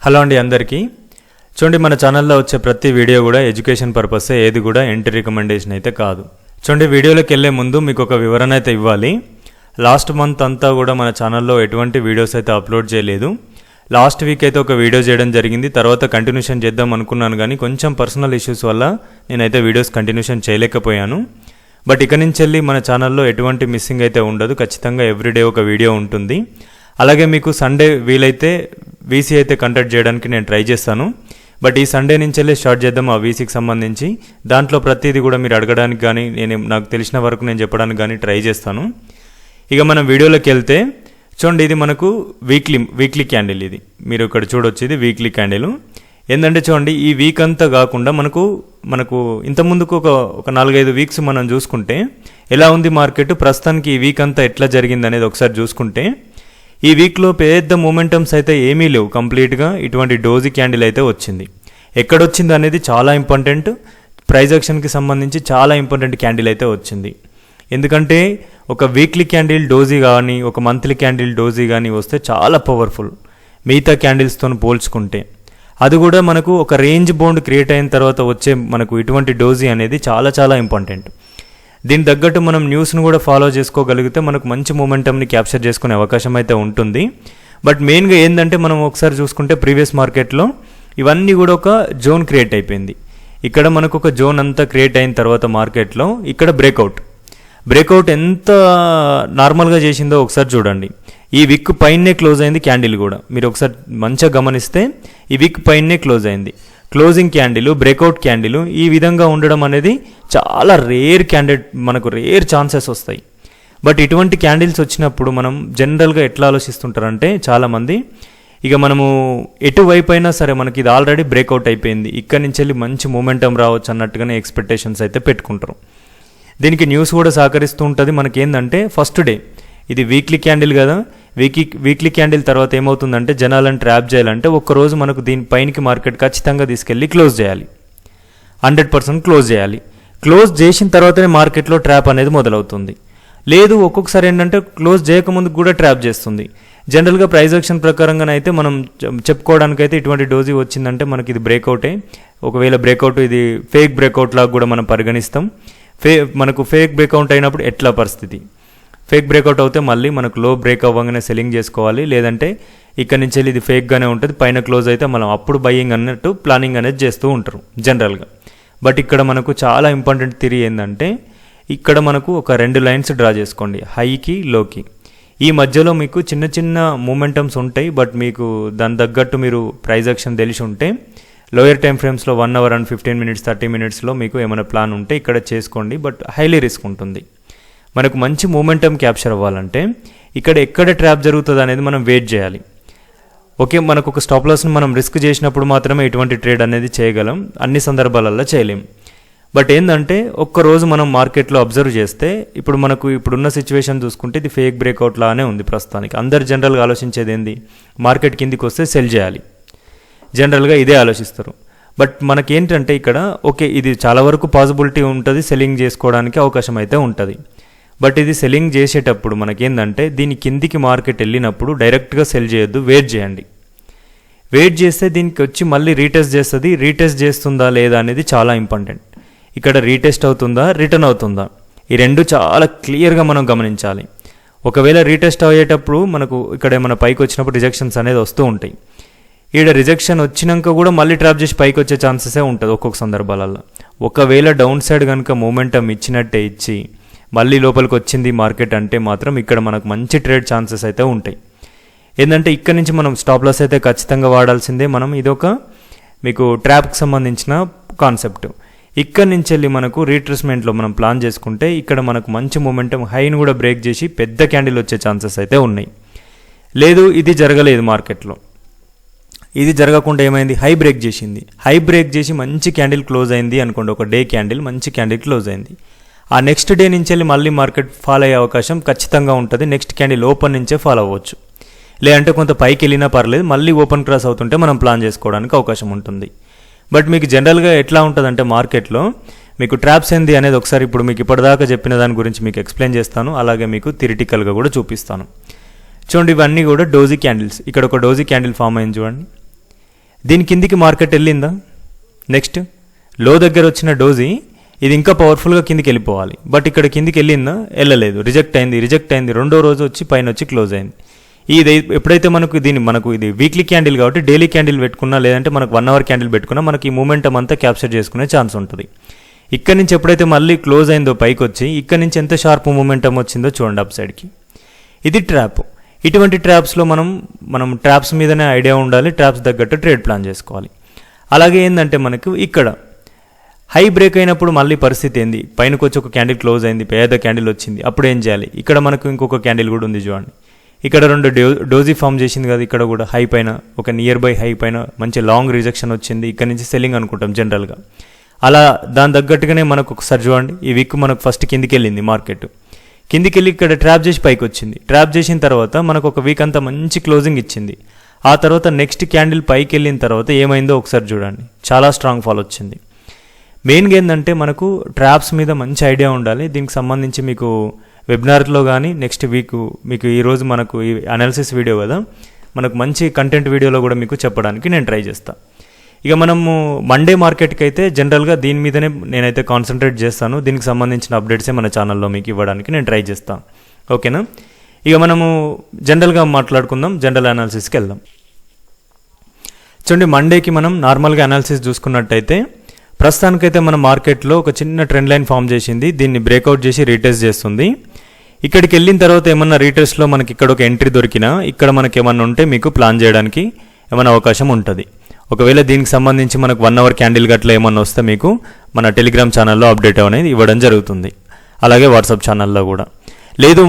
Hello అండి అందరికీ చూడండి మన ఛానల్లో వచ్చే ప్రతి వీడియో కూడా ఎడ్యుకేషన్ పర్పస్ ఏది కూడా ఎంట్రీ రికమెండేషన్ అయితే కాదు. చూడండి వీడియోలోకి వెళ్ళే ముందు మీకు ఒక వివరణ అయితే ఇవ్వాలి. లాస్ట్ మంత్ అంతా కూడా మన ఛానల్లో ఎటువంటి వీడియోస్ అయితే అప్లోడ్ చేయలేదు. లాస్ట్ వీక్ అయితే ఒక వీడియో చేయడం జరిగింది, తర్వాత కంటిన్యూషన్ చేద్దాం అనుకున్నాను కానీ కొంచెం పర్సనల్ ఇష్యూస్ వల్ల నేనైతే వీడియోస్ కంటిన్యూషన్ చేయలేకపోయాను. బట్ ఇక నుంచి వెళ్ళి మన ఛానల్లో ఎటువంటి మిస్సింగ్ అయితే ఉండదు, ఖచ్చితంగా ఎవ్రీడే ఒక వీడియో ఉంటుంది. అలాగే మీకు సండే వీలైతే వీసీ అయితే కండక్ట్ చేయడానికి నేను ట్రై చేస్తాను. బట్ ఈ సండే నుంచి వెళ్ళి స్టార్ట్ చేద్దాం ఆ వీసీకి సంబంధించి. దాంట్లో ప్రతిదీ కూడా మీరు అడగడానికి కానీ నాకు తెలిసిన వరకు నేను చెప్పడానికి కానీ ట్రై చేస్తాను. ఇక మనం వీడియోలోకి వెళ్తే చూడండి, ఇది మనకు వీక్లీ క్యాండిల్. ఇది మీరు ఇక్కడ చూడొచ్చు, ఇది వీక్లీ క్యాండిల్. ఏంటంటే చూడండి, ఈ వీక్ అంతా కాకుండా మనకు ఇంతకుముందుకు ఒక 4-5 వీక్స్ మనం చూసుకుంటే ఎలా ఉంది మార్కెట్, ప్రస్తుతానికి ఈ వీక్ అంతా ఎట్లా జరిగింది అనేది ఒకసారి చూసుకుంటే ఈ వీక్లో పెద్ద మూమెంటమ్స్ అయితే ఏమీ లేవు. కంప్లీట్గా ఇటువంటి డోజీ క్యాండిల్ అయితే వచ్చింది. ఎక్కడొచ్చింది అనేది చాలా ఇంపార్టెంట్. ప్రైస్ యాక్షన్కి సంబంధించి చాలా ఇంపార్టెంట్ క్యాండిల్ అయితే వచ్చింది. ఎందుకంటే ఒక వీక్లీ క్యాండిల్ డోజీ కానీ ఒక మంత్లీ క్యాండిల్ డోజీ కానీ వస్తే చాలా పవర్ఫుల్ మిగతా క్యాండిల్స్తో పోల్చుకుంటే. అది కూడా మనకు ఒక రేంజ్ బౌండ్ క్రియేట్ అయిన తర్వాత వచ్చే మనకు ఇటువంటి డోజీ అనేది చాలా చాలా ఇంపార్టెంట్. దీని తగ్గట్టు మనం న్యూస్ను కూడా ఫాలో చేసుకోగలిగితే మనకు మంచి మూమెంటమ్ని క్యాప్చర్ చేసుకునే అవకాశం అయితే ఉంటుంది. బట్ మెయిన్గా ఏంటంటే మనం ఒకసారి చూసుకుంటే ప్రీవియస్ మార్కెట్లో ఇవన్నీ కూడా ఒక జోన్ క్రియేట్ అయిపోయింది. ఇక్కడ మనకు ఒక జోన్ అంతా క్రియేట్ అయిన తర్వాత మార్కెట్లో ఇక్కడ బ్రేక్అవుట్ ఎంత నార్మల్గా చేసిందో ఒకసారి చూడండి. ఈ వీక్ పైనే క్లోజ్ అయింది క్యాండిల్ కూడా. మీరు ఒకసారి మంచిగా గమనిస్తే ఈ వీక్ పైనే క్లోజ్ అయింది. క్లోజింగ్ క్యాండిల్, బ్రేక్అవుట్ క్యాండిల్ ఈ విధంగా ఉండడం అనేది చాలా మనకు రేర్ ఛాన్సెస్ వస్తాయి. బట్ ఇటువంటి క్యాండిల్స్ వచ్చినప్పుడు మనం జనరల్గా ఎట్లా ఆలోచిస్తుంటారంటే చాలామంది, ఇక మనము ఎటువైపు అయినా సరే మనకి ఇది ఆల్రెడీ బ్రేక్అవుట్ అయిపోయింది, ఇక్కడి నుంచి వెళ్ళి మంచి మూమెంటం రావచ్చు అన్నట్టుగానే ఎక్స్పెక్టేషన్స్ అయితే పెట్టుకుంటారు. దీనికి న్యూస్ కూడా సహకరిస్తూ ఉంటుంది. మనకి ఏంటంటే ఫస్ట్ డే ఇది వీక్లీ క్యాండిల్ కదా, వీక్లీ క్యాండిల్ తర్వాత ఏమవుతుందంటే జనాలను ట్రాప్ చేయాలంటే ఒక్కరోజు మనకు దీనిపైనకి మార్కెట్ ఖచ్చితంగా తీసుకెళ్ళి క్లోజ్ చేయాలి, 100% క్లోజ్ చేయాలి. క్లోజ్ చేసిన తర్వాతనే మార్కెట్లో ట్రాప్ అనేది మొదలవుతుంది. లేదు ఒక్కొక్కసారి ఏంటంటే క్లోజ్ చేయకముందు కూడా ట్రాప్ చేస్తుంది. జనరల్గా ప్రైస్ యాక్షన్ ప్రకారంగానైతే మనం చెప్పుకోవడానికైతే ఇటువంటి డోజీ వచ్చిందంటే మనకి ఇది బ్రేక్అవుటే. ఒకవేళ బ్రేక్అవుట్ ఇది ఫేక్ బ్రేక్అవుట్ లాగా కూడా మనం పరిగణిస్తాం. మనకు ఫేక్ బ్రేక్అవుట్ అయినప్పుడు ఎట్లా పరిస్థితి, ఫేక్ బ్రేక్అవుట్ అవుతే మళ్ళీ మనకు లో బ్రేక్ అవ్వగానే సెల్లింగ్ చేసుకోవాలి, లేదంటే ఇక్కడ నుంచి వెళ్ళి ఇది ఫేక్గానే ఉంటుంది, పైన క్లోజ్ అయితే మనం అప్పుడు బయ్యింగ్ అన్నట్టు ప్లానింగ్ అనేది చేస్తూ ఉంటారు జనరల్గా. బట్ ఇక్కడ మనకు చాలా ఇంపార్టెంట్ థియరీ ఏంటంటే ఇక్కడ మనకు ఒక 2 లైన్స్ డ్రా చేసుకోండి, హైకి లోకి. ఈ మధ్యలో మీకు చిన్న చిన్న మూమెంటమ్స్ ఉంటాయి. బట్ మీకు దాని తగ్గట్టు మీరు ప్రైస్ యాక్షన్ తెలిసి ఉంటే లోయర్ టైం ఫ్రేమ్స్లో 1 అవర్ అండ్ 15 మినిట్స్ 30 మినిట్స్లో మీకు ఏమైనా ప్లాన్ ఉంటే ఇక్కడ చేసుకోండి. బట్ హైలీ రిస్క్ ఉంటుంది. మనకు మంచి మూమెంటం క్యాప్చర్ అవ్వాలంటే ఎక్కడ ట్రాప్ జరుగుతుంది అనేది మనం వెయిట్ చేయాలి. ఓకే, మనకు ఒక స్టాప్ లాస్ని మనం రిస్క్ చేసినప్పుడు మాత్రమే ఇటువంటి ట్రేడ్ అనేది చేయగలం, అన్ని సందర్భాలలో చేయలేం. బట్ ఏంటంటే ఒక్కరోజు మనం మార్కెట్లో అబ్జర్వ్ చేస్తే ఇప్పుడున్న సిచ్యువేషన్ చూసుకుంటే ఇది ఫేక్ బ్రేక్అవుట్ లానే ఉంది ప్రస్తుతానికి. అందరు జనరల్గా ఆలోచించేది ఏంది, మార్కెట్ కిందికి వస్తే సెల్ చేయాలి, జనరల్గా ఇదే ఆలోచిస్తారు. బట్ మనకేంటంటే ఇక్కడ ఓకే ఇది చాలా వరకు పాసిబిలిటీ ఉంటుంది, సెల్లింగ్ చేసుకోవడానికి అవకాశం అయితే ఉంటుంది. బట్ ఇది సెల్లింగ్ చేసేటప్పుడు మనకేంటంటే దీని కిందికి మార్కెట్ వెళ్ళినప్పుడు డైరెక్ట్గా సెల్ చేయొద్దు, వెయిట్ చేయండి. వెయిట్ చేస్తే దీనికి వచ్చి మళ్ళీ రీటెస్ట్ చేస్తుంది. రీటెస్ట్ చేస్తుందా లేదా అనేది చాలా ఇంపార్టెంట్. ఇక్కడ రీటెస్ట్ అవుతుందా, రిటర్న్ అవుతుందా, ఈ రెండు చాలా క్లియర్గా మనం గమనించాలి. ఒకవేళ రీటెస్ట్ అయ్యేటప్పుడు మనకు ఇక్కడ ఏమైనా పైకి వచ్చినప్పుడు రిజెక్షన్స్ అనేది వస్తూ ఉంటాయి. ఈడ రిజెక్షన్ వచ్చినాక కూడా మళ్ళీ ట్రాప్ చేసి పైకి వచ్చే ఛాన్సెసే ఉంటుంది ఒక్కొక్క సందర్భాలలో. ఒకవేళ డౌన్ సైడ్ కనుక మూమెంటం ఇచ్చినట్టే ఇచ్చి మళ్ళీ లోపలికి వచ్చింది మార్కెట్ అంటే మాత్రం ఇక్కడ మనకు మంచి ట్రేడ్ ఛాన్సెస్ అయితే ఉంటాయి. ఏంటంటే ఇక్కడ నుంచి మనం స్టాప్ లాస్ అయితే ఖచ్చితంగా వాడాల్సిందే. మనం ఇదొక మీకు ట్రాప్కి సంబంధించిన కాన్సెప్ట్. ఇక్కడ నుంచి వెళ్ళి మనకు రీట్రేస్మెంట్లో మనం ప్లాన్ చేసుకుంటే ఇక్కడ మనకు మంచి మూమెంటం హైని కూడా బ్రేక్ చేసి పెద్ద క్యాండిల్ వచ్చే ఛాన్సెస్ అయితే ఉన్నాయి. లేదు ఇది జరగలేదు మార్కెట్లో, ఇది జరగకుండా ఏమైంది, హై బ్రేక్ చేసింది. హై బ్రేక్ చేసి మంచి క్యాండిల్ క్లోజ్ అయింది అనుకోండి, ఒక డే క్యాండిల్ మంచి క్యాండిల్ క్లోజ్ అయింది. ఆ నెక్స్ట్ డే నుంచి వెళ్ళి మళ్ళీ మార్కెట్ ఫాలో అయ్యే అవకాశం ఖచ్చితంగా ఉంటుంది. నెక్స్ట్ క్యాండిల్ ఓపెన్ నుంచే ఫాలో అవ్వచ్చు, లేదంటే కొంత పైకి వెళ్ళినా పర్లేదు, మళ్ళీ ఓపెన్ క్రాస్ అవుతుంటే మనం ప్లాన్ చేసుకోవడానికి అవకాశం ఉంటుంది. బట్ మీకు జనరల్గా ఎట్లా ఉంటుందంటే మార్కెట్లో మీకు ట్రాప్స్ ఏంది అనేది ఒకసారి ఇప్పుడు మీకు ఇప్పటిదాకా చెప్పిన దాని గురించి మీకు ఎక్స్ప్లెయిన్ చేస్తాను, అలాగే మీకు థియరిటికల్గా కూడా చూపిస్తాను. చూడండి, ఇవన్నీ కూడా డోజీ క్యాండిల్స్. ఇక్కడ ఒక డోజీ క్యాండిల్ ఫామ్ అయింది చూడండి. దీని కిందికి మార్కెట్ వెళ్ళిందా? నెక్స్ట్ లో దగ్గర వచ్చిన డోజీ ఇది ఇంకా పవర్ఫుల్గా కిందికి వెళ్ళిపోవాలి, బట్ ఇక్కడ కిందికి వెళ్ళిందా? వెళ్ళలేదు, రిజెక్ట్ అయింది. రెండో రోజు వచ్చి పైన వచ్చి క్లోజ్ అయింది. ఇది ఎప్పుడైతే మనకు ఇది వీక్లీ క్యాండిల్ కాబట్టి డైలీ క్యాండిల్ పెట్టుకున్నా, లేదంటే మనకు 1 అవర్ క్యాండిల్ పెట్టుకున్నా మనకి ఈ మూమెంటం అంతా క్యాప్చర్ చేసుకునే ఛాన్స్ ఉంటుంది. ఇక్కడ నుంచి ఎప్పుడైతే మళ్ళీ క్లోజ్ అయిందో పైకి వచ్చి ఇక్కడ నుంచి ఎంత షార్ప్ మూమెంటం వచ్చిందో చూడండి అప్ సైడ్కి. ఇది ట్రాప్. ఇటువంటి ట్రాప్స్లో మనం ట్రాప్స్ మీదనే ఐడియా ఉండాలి, ట్రాప్స్ తగ్గట్టు ట్రేడ్ ప్లాన్ చేసుకోవాలి. అలాగే ఏంటంటే మనకు ఇక్కడ హై బ్రేక్ అయినప్పుడు మళ్ళీ పరిస్థితి ఏంది? పైనకి వచ్చి ఒక క్యాండిల్ క్లోజ్ అయింది, పేద క్యాండిల్ వచ్చింది, అప్పుడు ఏం చేయాలి? ఇక్కడ మనకు ఇంకొక క్యాండిల్ కూడా ఉంది చూడండి. ఇక్కడ 2 డోజీ ఫామ్ చేసింది కదా, ఇక్కడ కూడా హై పైన ఒక నియర్ బై హై పైన మంచి లాంగ్ రిజెక్షన్ వచ్చింది, ఇక్కడ నుంచి సెల్లింగ్ అనుకుంటాం జనరల్గా. అలా దాని తగ్గట్టుగానే మనకు ఒకసారి చూడండి, ఈ వీక్ మనకు ఫస్ట్ కిందికి వెళ్ళింది మార్కెట్. కిందికి వెళ్ళి ఇక్కడ ట్రాప్ చేసి పైకి వచ్చింది. ట్రాప్ చేసిన తర్వాత మనకు ఒక వీక్ అంతా మంచి క్లోజింగ్ ఇచ్చింది. ఆ తర్వాత నెక్స్ట్ క్యాండిల్ పైకి వెళ్ళిన తర్వాత ఏమైందో ఒకసారి చూడండి, చాలా స్ట్రాంగ్ ఫాల్ వచ్చింది. మెయిన్గా ఏంటంటే మనకు ట్రాప్స్ మీద మంచి ఐడియా ఉండాలి. దీనికి సంబంధించి మీకు వెబినార్లో కానీ నెక్స్ట్ వీక్ మీకు ఈరోజు మనకు ఈ అనాలిసిస్ వీడియో కదా, మనకు మంచి కంటెంట్ వీడియోలో కూడా మీకు చెప్పడానికి నేను ట్రై చేస్తాను. ఇక మనము మండే మార్కెట్కి అయితే జనరల్గా దీని మీదనే నేనైతే కాన్సన్ట్రేట్ చేస్తాను. దీనికి సంబంధించిన అప్డేట్సే మన ఛానల్లో మీకు ఇవ్వడానికి నేను ట్రై చేస్తాను. ఓకేనా? ఇక మనము జనరల్గా మాట్లాడుకుందాం, జనరల్ అనాలిసిస్కి వెళ్దాం. చూడండి, మండేకి మనం నార్మల్గా అనాలిసిస్ చూసుకున్నట్టయితే ప్రస్తుతానికైతే మన మార్కెట్లో ఒక చిన్న ట్రెండ్ లైన్ ఫామ్ చేసింది. దీన్ని బ్రేక్అవుట్ చేసి రీటెస్ట్ చేస్తుంది. ఇక్కడికి వెళ్ళిన తర్వాత ఏమన్నా రీటెస్ట్లో మనకి ఇక్కడ ఒక ఎంట్రీ దొరికినా ఇక్కడ మనకి ఏమన్నా ఉంటే మీకు ప్లాన్ చేయడానికి ఏమైనా అవకాశం ఉంటుంది. ఒకవేళ దీనికి సంబంధించి మనకు 1 అవర్ క్యాండిల్ గట్ల ఏమన్నా వస్తే మీకు మన టెలిగ్రామ్ ఛానల్లో అప్డేట్ అనేది ఇవ్వడం జరుగుతుంది, అలాగే వాట్సాప్ ఛానల్లో కూడా. లేదు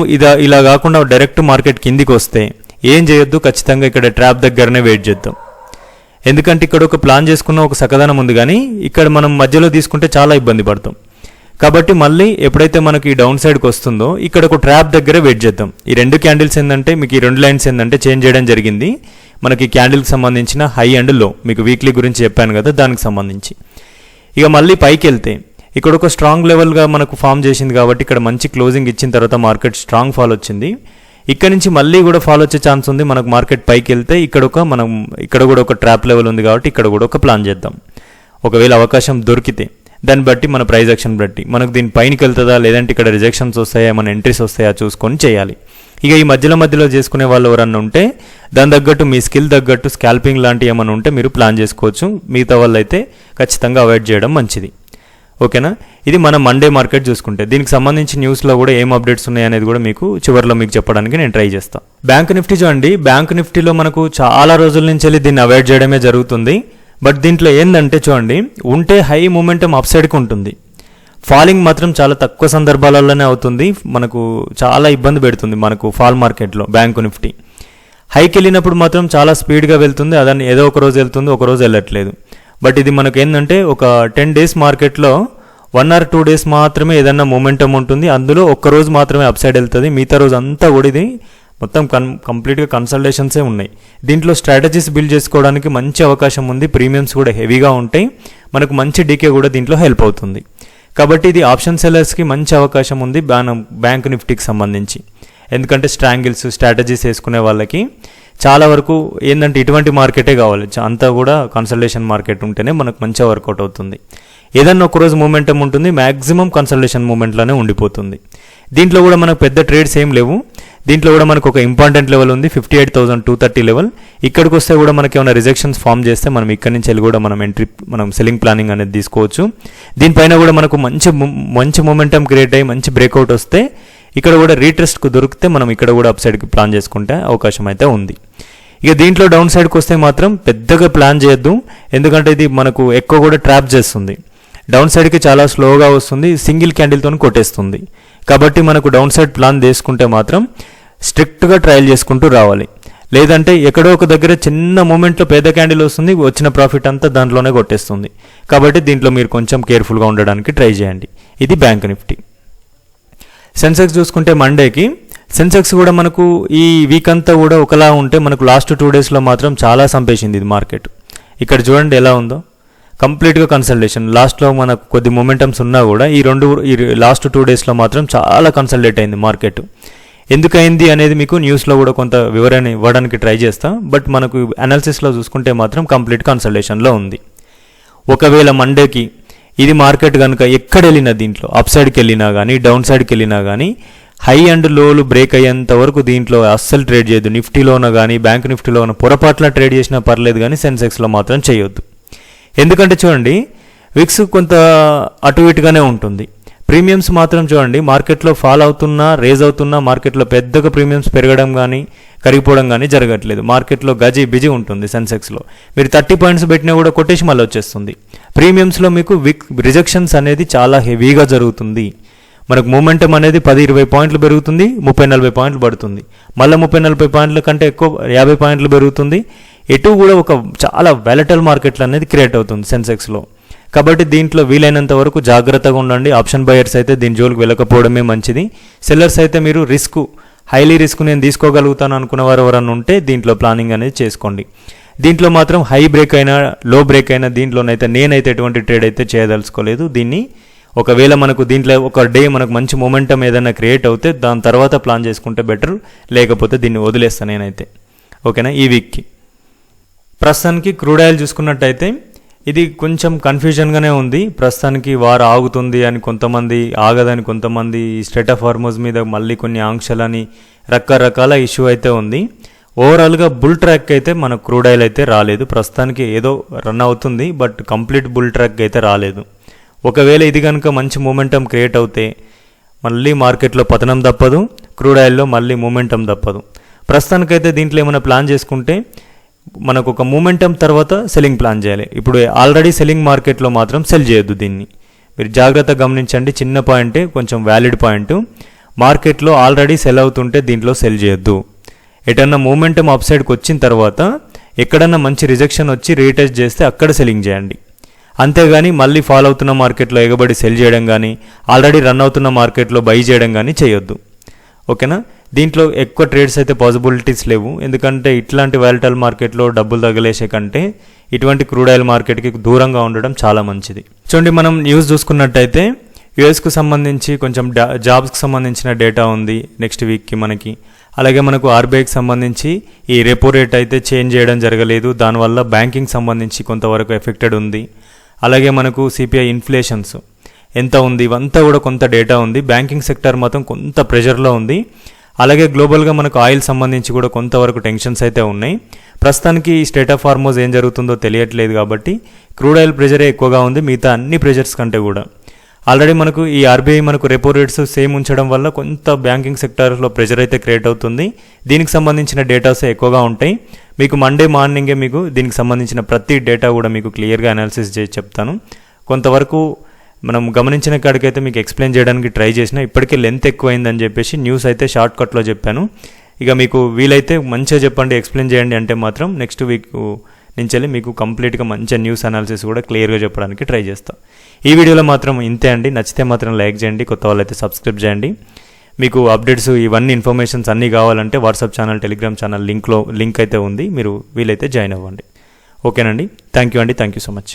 ఇలా కాకుండా డైరెక్ట్ మార్కెట్ కిందికి వస్తే ఏం చేయొద్దు, ఖచ్చితంగా ఇక్కడ ట్రాప్ దగ్గరనే వెయిట్ చేద్దాం. ఎందుకంటే ఇక్కడ ఒక ప్లాన్ చేసుకున్న ఒక సకదనం ఉంది, కానీ ఇక్కడ మనం మధ్యలో తీసుకుంటే చాలా ఇబ్బంది పడతాం. కాబట్టి మళ్ళీ ఎప్పుడైతే మనకి ఈ డౌన్ సైడ్కి వస్తుందో ఇక్కడ ఒక ట్రాప్ దగ్గర వెయిట్ చేద్దాం. ఈ 2 క్యాండిల్స్ ఏంటంటే మీకు ఈ 2 లైన్స్ ఏంటంటే చేంజ్ చేయడం జరిగింది. మనకి క్యాండిల్కి సంబంధించిన హై అండ్ లో మీకు వీక్లీ గురించి చెప్పాను కదా, దానికి సంబంధించి. ఇక మళ్ళీ పైకి వెళ్తే ఇక్కడ ఒక స్ట్రాంగ్ లెవెల్గా మనకు ఫామ్ చేసింది కాబట్టి ఇక్కడ మంచి క్లోజింగ్ ఇచ్చిన తర్వాత మార్కెట్ స్ట్రాంగ్ ఫాల్ వచ్చింది. ఇక్కడ నుంచి మళ్ళీ కూడా ఫాల్ వచ్చే ఛాన్స్ ఉంది. మనకు మార్కెట్ పైకి వెళ్తే ఇక్కడ కూడా ఒక ట్రాప్ లెవెల్ ఉంది కాబట్టి ఇక్కడ కూడా ఒక ప్లాన్ చేద్దాం. ఒకవేళ అవకాశం దొరికితే దాన్ని బట్టి మన ప్రైస్ యాక్షన్ బట్టి మనకు దీని పైనకి వెళ్తుందా, లేదంటే ఇక్కడ రిజెక్షన్స్ వస్తాయా, మన ఎంట్రీస్ వస్తాయా చూసుకొని చేయాలి. ఇక ఈ మధ్యలో చేసుకునే వాళ్ళు ఎవరన్నా ఉంటే దాని తగ్గట్టు మీ స్కిల్ తగ్గట్టు స్కాల్పింగ్ లాంటివి ఏమైనా ఉంటే మీరు ప్లాన్ చేసుకోవచ్చు. మిగతా వాళ్ళు అయితే ఖచ్చితంగా అవాయిడ్ చేయడం మంచిది. ఓకేనా? ఇది మన మండే మార్కెట్ చూసుకుంటే దీనికి సంబంధించి న్యూస్లో కూడా ఏం అప్డేట్స్ ఉన్నాయి అనేది కూడా మీకు చివరిలో మీకు చెప్పడానికి నేను ట్రై చేస్తాను. బ్యాంక్ నిఫ్టీ చూడండి, బ్యాంక్ నిఫ్టీలో మనకు చాలా రోజుల నుంచి వెళ్ళి దీన్ని అవాయిడ్ చేయడమే జరుగుతుంది. బట్ దీంట్లో ఏంటంటే చూడండి, ఉంటే హై మూమెంటం అప్ సైడ్కి ఉంటుంది, ఫాలింగ్ మాత్రం చాలా తక్కువ సందర్భాలలోనే అవుతుంది. మనకు చాలా ఇబ్బంది పెడుతుంది మనకు ఫాల్ మార్కెట్లో బ్యాంకు నిఫ్టీ. హైకి వెళ్ళినప్పుడు మాత్రం చాలా స్పీడ్గా వెళ్తుంది, అదని ఏదో ఒక రోజు వెళ్తుంది, ఒక రోజు వెళ్ళట్లేదు. బట్ ఇది మనకు ఏంటంటే ఒక 10 days మార్కెట్లో 1 or 2 days మాత్రమే ఏదన్నా మూమెంటం ఉంటుంది. అందులో ఒక్కరోజు మాత్రమే అప్ సైడ్ వెళ్తుంది, మిగతా రోజు అంతా కూడా ఇది మొత్తం కంప్లీట్గా కన్సల్టేషన్సే ఉన్నాయి. దీంట్లో స్ట్రాటజీస్ బిల్డ్ చేసుకోవడానికి మంచి అవకాశం ఉంది. ప్రీమియమ్స్ కూడా హెవీగా ఉంటాయి, మనకు మంచి డీకే కూడా దీంట్లో హెల్ప్ అవుతుంది. కాబట్టి ఇది ఆప్షన్ సెల్లర్స్కి మంచి అవకాశం ఉంది బ్యాంక్ నిఫ్టీకి సంబంధించి. ఎందుకంటే స్ట్రాటజీస్ వేసుకునే వాళ్ళకి చాలా వరకు ఏంటంటే ఇటువంటి మార్కెటే కావాలి, అంతా కూడా కన్సల్టేషన్ మార్కెట్ ఉంటేనే మనకు మంచిగా వర్కౌట్ అవుతుంది. ఏదన్నా ఒకరోజు మూమెంటం ఉంటుంది, మ్యాక్సిమం కన్సల్టేషన్ మూమెంట్లోనే ఉండిపోతుంది. దీంట్లో కూడా మనకు పెద్ద ట్రేడ్స్ ఏం లేవు. దీంట్లో కూడా మనకు ఒక ఇంపార్టెంట్ లెవెల్ ఉంది 58,230 లెవెల్. ఇక్కడికి వస్తే కూడా మనకి ఏమైనా రిజెక్షన్స్ ఫామ్ చేస్తే మనం ఇక్కడి నుంచి వెళ్ళి కూడా మనం సెల్లింగ్ ప్లానింగ్ అనేది తీసుకోవచ్చు. దీనిపైన కూడా మనకు మంచి మూమెంటం క్రియేట్ అయ్యి మంచి బ్రేక్అవుట్ వస్తే ఇక్కడ కూడా రీట్రెస్ట్కు దొరికితే మనం ఇక్కడ కూడా అప్ సైడ్కి ప్లాన్ చేసుకుంటే అవకాశం అయితే ఉంది. ఇక దీంట్లో డౌన్ సైడ్కి వస్తే మాత్రం పెద్దగా ప్లాన్ చేయొద్దు, ఎందుకంటే ఇది మనకు ఎక్కువ కూడా ట్రాప్ చేస్తుంది. డౌన్ సైడ్కి చాలా స్లోగా వస్తుంది, సింగిల్ క్యాండిల్తో కొట్టేస్తుంది. కాబట్టి మనకు డౌన్ సైడ్ ప్లాన్ చేసుకుంటే మాత్రం స్ట్రిక్ట్గా ట్రయల్ చేసుకుంటూ రావాలి. లేదంటే ఎక్కడో ఒక దగ్గర చిన్న మూమెంట్లో పెద్ద క్యాండిల్ వస్తుంది, వచ్చిన ప్రాఫిట్ అంతా దాంట్లోనే కొట్టేస్తుంది. కాబట్టి దీంట్లో మీరు కొంచెం కేర్ఫుల్గా ఉండడానికి ట్రై చేయండి. ఇది బ్యాంక్ నిఫ్టీ. సెన్సెక్స్ చూసుకుంటే మండేకి సెన్సెక్స్ కూడా మనకు ఈ వీక్ అంతా కూడా ఒకలా ఉంటే మనకు లాస్ట్ 2 daysలో మాత్రం చాలా సంపేసింది ఇది మార్కెట్. ఇక్కడ చూడండి ఎలా ఉందో, కంప్లీట్గా కన్సల్టేషన్. లాస్ట్లో మనకు కొద్ది మొమెంటమ్స్ ఉన్నా కూడా ఈ లాస్ట్ 2 daysలో మాత్రం చాలా కన్సల్టేట్ అయింది మార్కెట్. ఎందుకైంది అనేది మీకు న్యూస్లో కూడా కొంత వివరణ ఇవ్వడానికి ట్రై చేస్తా. బట్ మనకు అనాలిసిస్లో చూసుకుంటే మాత్రం కంప్లీట్ కన్సల్టేషన్లో ఉంది. ఒకవేళ మండేకి ఇది మార్కెట్ కనుక ఎక్కడ వెళ్ళినా దీంట్లో అప్ సైడ్కి వెళ్ళినా కానీ డౌన్ సైడ్కి వెళ్ళినా కానీ హై అండ్ లోలు బ్రేక్ అయ్యేంత వరకు దీంట్లో అస్సలు ట్రేడ్ చేయొద్దు. నిఫ్టీలోన కానీ బ్యాంక్ నిఫ్టీలోన పొరపాట్ల ట్రేడ్ చేసినా పర్లేదు కానీ సెన్సెక్స్లో మాత్రం చేయొద్దు. ఎందుకంటే చూడండి విక్స్ కొంత అటు ఇటుగానే ఉంటుంది. ప్రీమియమ్స్ మాత్రం చూడండి మార్కెట్లో ఫాల్ అవుతున్నా రేజ్ అవుతున్నా మార్కెట్లో పెద్దగా ప్రీమియమ్స్ పెరగడం కానీ కరిగిపోవడం కానీ జరగట్లేదు. మార్కెట్లో గజి బిజీ ఉంటుంది. సెన్సెక్స్లో మీరు 30 పాయింట్స్ పెట్టినా కూడా కొటేషన్ మళ్ళీ వచ్చేస్తుంది. ప్రీమియమ్స్లో మీకు రిజెక్షన్స్ అనేది చాలా హెవీగా జరుగుతుంది. మనకు మూమెంటం అనేది 10-20 పాయింట్లు పెరుగుతుంది, 30-40 పాయింట్లు పడుతుంది. మళ్ళీ 30-40 పాయింట్ల కంటే ఎక్కువ 50 పాయింట్లు పెరుగుతుంది. ఎటు కూడా ఒక చాలా వాలటైల్ మార్కెట్లు అనేది క్రియేట్ అవుతుంది సెన్సెక్స్లో. కాబట్టి దీంట్లో వీలైనంత వరకు జాగ్రత్తగా ఉండండి. ఆప్షన్ బయర్స్ అయితే దీని జోలికి వెళ్ళకపోవడమే మంచిది. సెల్లర్స్ అయితే మీరు హైలీ రిస్క్ నేను తీసుకోగలుగుతాను అనుకున్న వారు ఎవరన్నా ఉంటే దీంట్లో ప్లానింగ్ అనేది చేసుకోండి. దీంట్లో మాత్రం హై బ్రేక్ అయినా లో బ్రేక్ అయినా దీంట్లోనైతే నేనైతే ఎటువంటి ట్రేడ్ అయితే చేయదలుచుకోలేదు. దీన్ని ఒకవేళ మనకు దీంట్లో ఒక డే మనకు మంచి మొమెంటం ఏదైనా క్రియేట్ అవుతే దాని తర్వాత ప్లాన్ చేసుకుంటే బెటర్, లేకపోతే దీన్ని వదిలేస్తాను నేనైతే. ఓకేనా. ఈ వీక్కి ప్రస్తుతానికి క్రూడ్ ఆయిల్ చూసుకున్నట్టయితే ఇది కొంచెం కన్ఫ్యూజన్గానే ఉంది. ప్రస్తుతానికి వారు ఆగుతుంది అని కొంతమంది, ఆగదని కొంతమంది, స్ట్రెయిట్ ఆఫ్ హార్మోజ్ మీద మళ్ళీ కొన్ని ఆంక్షలని రకరకాల ఇష్యూ అయితే ఉంది. ఓవరాల్గా బుల్ ట్రాక్ అయితే మన క్రూడ్ ఆయిల్ అయితే రాలేదు. ప్రస్తుతానికి ఏదో రన్ అవుతుంది, బట్ కంప్లీట్ బుల్ ట్రాక్ అయితే రాలేదు. ఒకవేళ ఇది కనుక మంచి మూమెంటం క్రియేట్ అవుతే మళ్ళీ మార్కెట్లో పతనం తప్పదు, క్రూడ్ ఆయిల్లో మళ్ళీ మూమెంటం తప్పదు. ప్రస్తుతానికైతే దీంట్లో ఏమైనా ప్లాన్ చేసుకుంటే మనకు ఒక మూమెంటం తర్వాత సెల్లింగ్ ప్లాన్ చేయాలి. ఇప్పుడు ఆల్రెడీ సెల్లింగ్ మార్కెట్లో మాత్రం సెల్ చేయొద్దు. దీన్ని మీరు జాగ్రత్తగా గమనించండి. చిన్న పాయింటే, కొంచెం వ్యాలిడ్ పాయింట్. మార్కెట్లో ఆల్రెడీ సెల్ అవుతుంటే దీంట్లో సెల్ చేయొద్దు. ఎటన్నా మూమెంటం అప్ సైడ్కి వచ్చిన తర్వాత ఎక్కడన్నా మంచి రిజెక్షన్ వచ్చి రీటెస్ట్ చేస్తే అక్కడ సెల్లింగ్ చేయండి. అంతేగాని మళ్ళీ ఫాలో అవుతున్న మార్కెట్లో ఎగబడి సెల్ చేయడం కానీ ఆల్రెడీ రన్ అవుతున్న మార్కెట్లో బై చేయడం కానీ చేయొద్దు. ఓకేనా. దీంట్లో ఎక్కువ ట్రేడ్స్ అయితే పాసిబిలిటీస్ లేవు. ఎందుకంటే ఇట్లాంటి వాలటైల్ మార్కెట్లో డబ్బులు తగిలేసే కంటే ఇటువంటి క్రూడ్ ఆయిల్ మార్కెట్కి దూరంగా ఉండడం చాలా మంచిది. చూడండి మనం న్యూస్ చూసుకున్నట్టయితే యుఎస్కు సంబంధించి కొంచెం జాబ్స్కి సంబంధించిన డేటా ఉంది నెక్స్ట్ వీక్కి మనకి. అలాగే మనకు ఆర్బీఐకి సంబంధించి ఈ రెపో రేట్ అయితే చేంజ్ చేయడం జరగలేదు. దానివల్ల బ్యాంకింగ్ సంబంధించి కొంతవరకు ఎఫెక్టెడ్ ఉంది. అలాగే మనకు సిపిఐ ఇన్ఫ్లేషన్స్ ఎంత ఉంది ఇవంతా కూడా కొంత డేటా ఉంది. బ్యాంకింగ్ సెక్టర్ మాత్రం కొంత ప్రెషర్లో ఉంది. అలాగే గ్లోబల్గా మనకు ఆయిల్ సంబంధించి కూడా కొంతవరకు టెన్షన్స్ అయితే ఉన్నాయి. ప్రస్తుతానికి స్ట్రెయిట్ ఆఫ్ హార్మోజ్ ఏం జరుగుతుందో తెలియట్లేదు కాబట్టి క్రూడ్ ఆయిల్ ప్రెషరే ఎక్కువగా ఉంది మిగతా అన్ని ప్రెషర్స్ కంటే కూడా. ఆల్రెడీ మనకు ఈ ఆర్బీఐ మనకు రెపో రేట్స్ సేమ్ ఉంచడం వల్ల కొంత బ్యాంకింగ్ సెక్టార్లో ప్రెషర్ అయితే క్రియేట్ అవుతుంది. దీనికి సంబంధించిన డేటాస్ ఎక్కువగా ఉంటాయి. మీకు మండే మార్నింగే మీకు దీనికి సంబంధించిన ప్రతి డేటా కూడా మీకు క్లియర్గా అనాలిసిస్ చేసి చెప్తాను. కొంతవరకు మనం గమనించిన కాడికైతే మీకు ఎక్స్ప్లెయిన్ చేయడానికి ట్రై చేసిన, ఇప్పటికే లెంత్ ఎక్కువైందని చెప్పేసి న్యూస్ అయితే షార్ట్ కట్లో చెప్పాను. ఇక మీకు వీలైతే మంచిగా చెప్పండి, ఎక్స్ప్లెయిన్ చేయండి అంటే మాత్రం నెక్స్ట్ వీక్ నుంచి మీకు కంప్లీట్గా మంచి న్యూస్ అనాలిసిస్ కూడా క్లియర్గా చెప్పడానికి ట్రై చేస్తాను. ఈ వీడియోలో మాత్రం ఇంతే అండి. నచ్చితే మాత్రం లైక్ చేయండి, కొత్త వాళ్ళైతే సబ్స్క్రైబ్ చేయండి. మీకు అప్డేట్స్ ఇవన్నీ ఇన్ఫర్మేషన్స్ అన్నీ కావాలంటే WhatsApp channel, Telegram channel link అయితే ఉంది, మీరు వీలైతే జాయిన్ అవ్వండి. ఓకేనండి. థ్యాంక్ యూ అండి. Thank you so much.